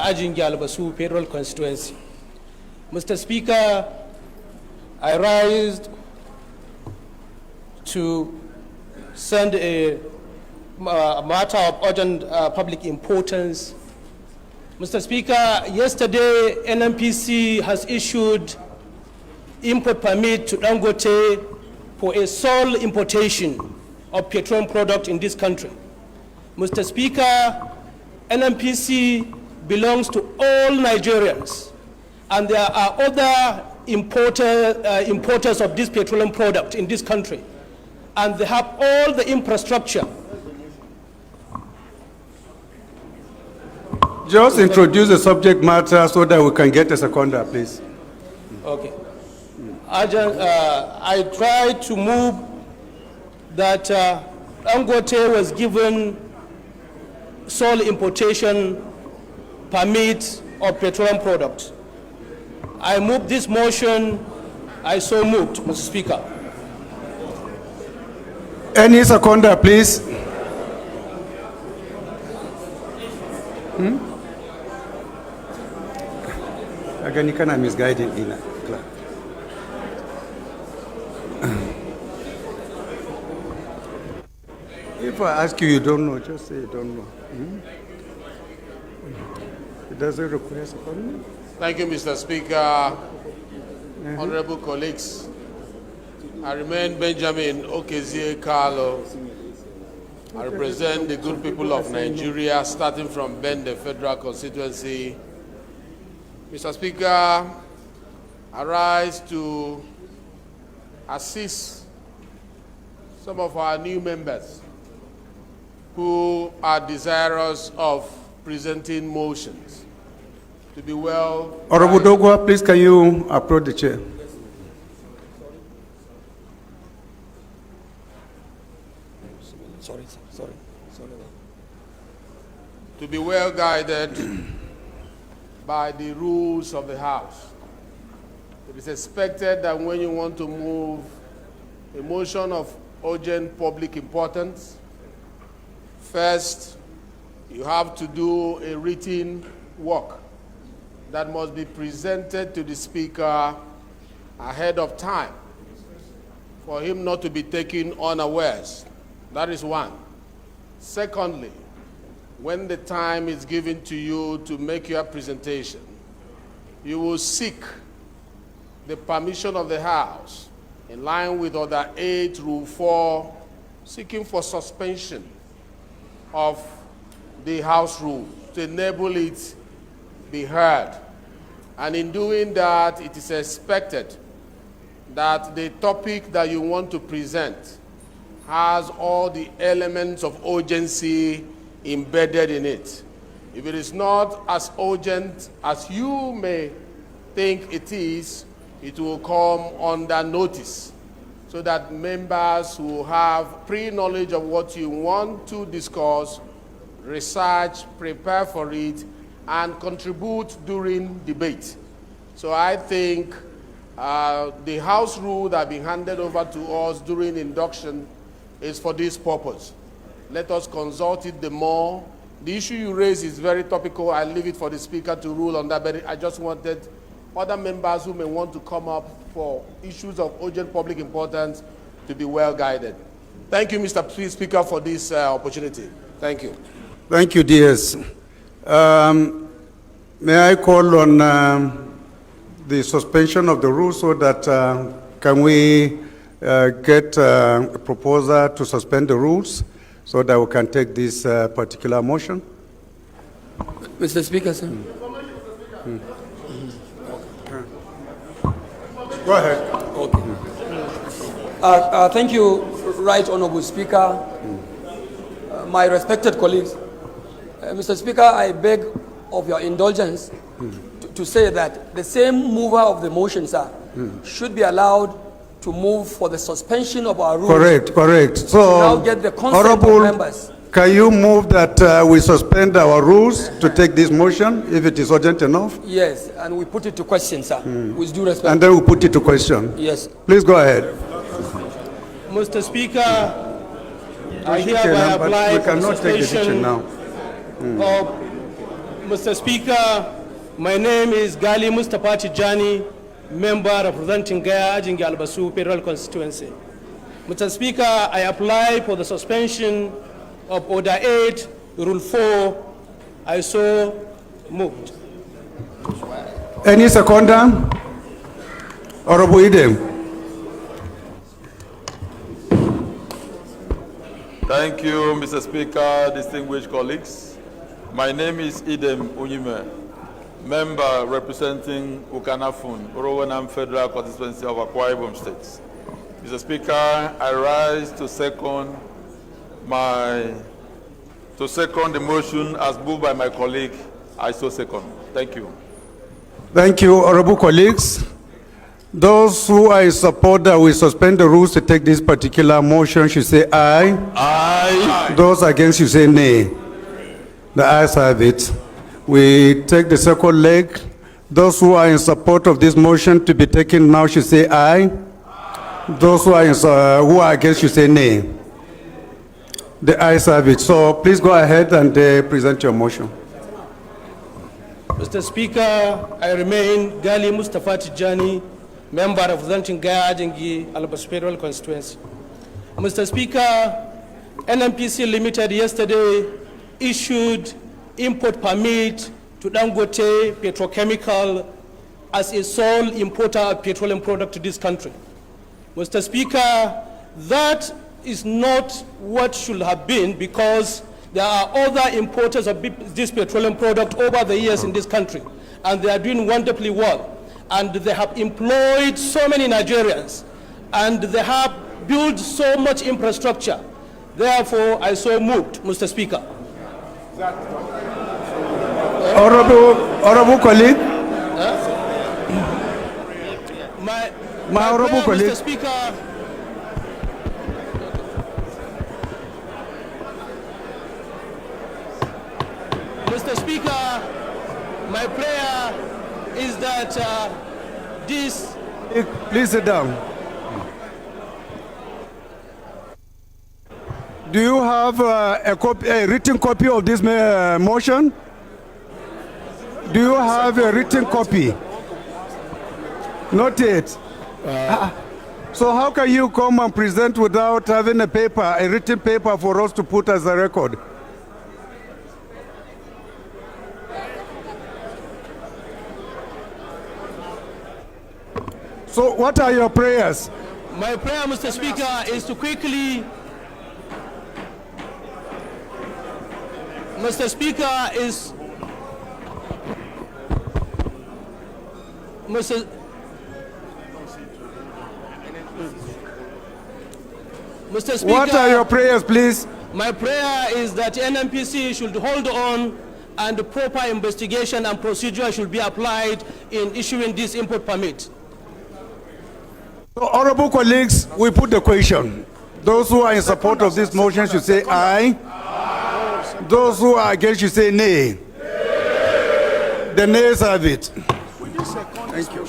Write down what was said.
Ajingi Albasu Federal Constituency. Mr. Speaker, I rise to send a matter of urgent public importance. Mr. Speaker, yesterday NNPC has issued import permit to Dangote for a sole importation of petroleum product in this country. Mr. Speaker, NNPC belongs to all Nigerians, and there are other importers of this petroleum product in this country, and they have all the infrastructure. Just introduce the subject matter so that we can get a seconder, please. Okay. I tried to move that Dangote was given sole importation permit of petroleum products. I moved this motion. I so moved, Mr. Speaker. Any seconder, please? Again, you cannot misguide in a class. If I ask you, you don't know, just say you don't know. It doesn't require a seconder. Thank you, Mr. Speaker. Honorable colleagues, I remain Benjamin Okezie Carlo. I represent the good people of Nigeria, starting from Bende Federal Constituency. Mr. Speaker, I rise to assist some of our new members who are desirous of presenting motions to be well. Honorable Dogwa, please can you approach the chair? Sorry. To be well guided by the rules of the House. It is expected that when you want to move a motion of urgent public importance, first, you have to do a written work that must be presented to the Speaker ahead of time for him not to be taken unawares. That is one. Secondly, when the time is given to you to make your presentation, you will seek the permission of the House in line with Order 8, Rule 4, seeking for suspension of the House rule to enable it be heard. And in doing that, it is expected that the topic that you want to present has all the elements of urgency embedded in it. If it is not as urgent as you may think it is, it will come under notice so that members who have pre-knowledge of what you want to discuss, research, prepare for it, and contribute during debate. So I think the House rule that has been handed over to us during induction is for this purpose. Let us consult it the more. The issue you raise is very topical. I leave it for the Speaker to rule on that, but I just wanted other members who may want to come up for issues of urgent public importance to be well guided. Thank you, Mr. Speaker, for this opportunity. Thank you. Thank you, DS. May I call on the suspension of the rules so that can we get a proposal to suspend the rules so that we can take this particular motion? Mr. Speaker, sir. Go ahead. Okay. Thank you, Right Honorable Speaker, my respected colleagues. Mr. Speaker, I beg of your indulgence to say that the same mover of the motion, sir, should be allowed to move for the suspension of our rules. Correct. So, now get the consent Honorable, of members. can you move that we suspend our rules to take this motion if it is urgent enough? Yes, and we put it to question, sir, with due respect. And then we put it to question. Yes. Please go ahead. Mr. Speaker, I hereby apply we cannot take decision now. of Mr. Speaker, my name is Ghali Mustapha Tijjani, member representing Gaya Ajingi Albasu Federal Constituency. Mr. Speaker, I apply for the suspension of Order 8, Rule 4. I so moved. Any seconder? Honorable Idem. Thank you, Mr. Speaker, distinguished colleagues. My name is Idem Unyime, member representing Ukanafun, Orowenam Federal Constituency of Akwa Ibom State. Mr. Speaker, I rise to second the motion as moved by my colleague. I so second. Thank you. Thank you, honorable colleagues. Those who are in support that we suspend the rules to take this particular motion should say aye. Aye. Those against should say nay. The ayes have it. We take the second leg. Those who are in support of this motion to be taken now should say aye. Those who are against should say nay. The ayes have it. So please go ahead and present your motion. Mr. Speaker, I remain Ghali Mustapha Tijjani, member representing Gaya Ajingi Albasu Federal Constituency. Mr. Speaker, NNPC Limited yesterday issued import permit to Dangote Petrochemical as a sole importer of petroleum product to this country. Mr. Speaker, that is not what should have been, because there are other importers of this petroleum product over the years in this country, and they are doing wonderfully well. And they have employed so many Nigerians, and they have built so much infrastructure. Therefore, I so moved, Mr. Speaker. Honorable colleague. My honorable colleague. Mr. Speaker. Mr. Speaker, my prayer is that this... Please sit down. Do you have a written copy of this motion? Do you have a written copy? Not yet. So how can you come and present without having a written paper for us to put as a record? So what are your prayers? My prayer, Mr. Speaker, is to quickly... Mr. Speaker, is... Mr. Speaker... What are your prayers, please? My prayer is that NNPC should hold on, and the proper investigation and procedure should be applied in issuing this import permit. So, honorable colleagues, we put the question. Those who are in support of this motion should say aye. Those who are against should say nay. The nays have it. Thank you.